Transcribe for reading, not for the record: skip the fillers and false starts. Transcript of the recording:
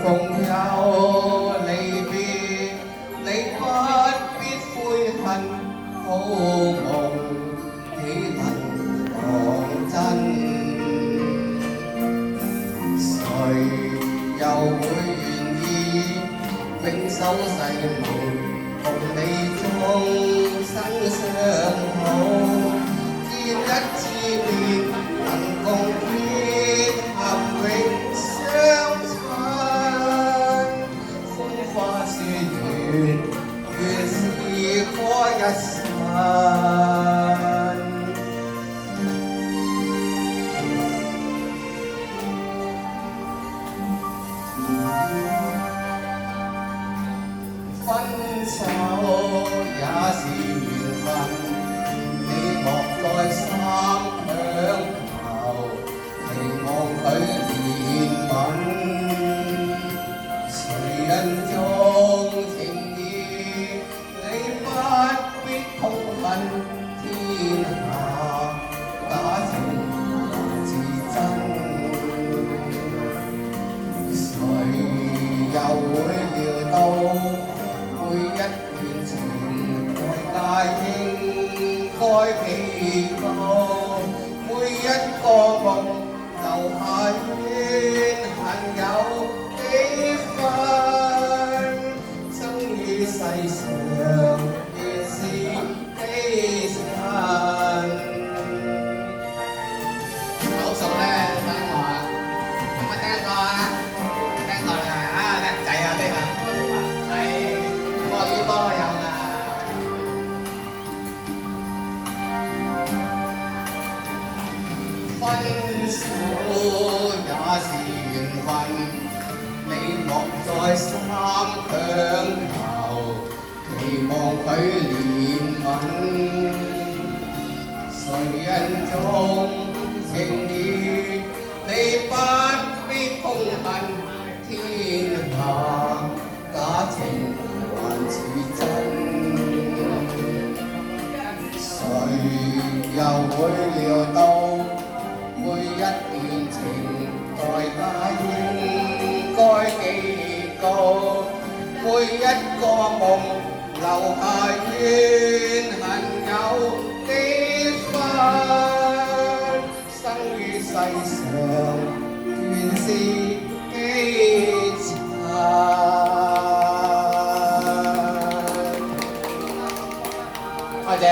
逢有離別，你不必悔恨，好夢豈能當真？誰又會願意永守誓盟，共你終生相好？見一次面，能共結合永相親。風花雪月，原是過一生。分手也是緣分，你莫再三強求，期望佢憐憫。誰人重情義，你不必痛恨，天下假情還是真。誰又會料到？每一段情代價應該幾高，每一個夢留下怨恨有幾分，生於世上原是悲慘。口數咧，等我啊，有冇聽過啊？聽過啦，啊叻仔啊呢個。多有啦，分手也是緣分，你莫再三強求，期望佢憐憫。誰人重情義，你不必痛恨，天下假情還是真。誰又會料到每一段情代價應該幾高，每一個夢留下怨恨有幾分，生於世上原是幾慘。多謝。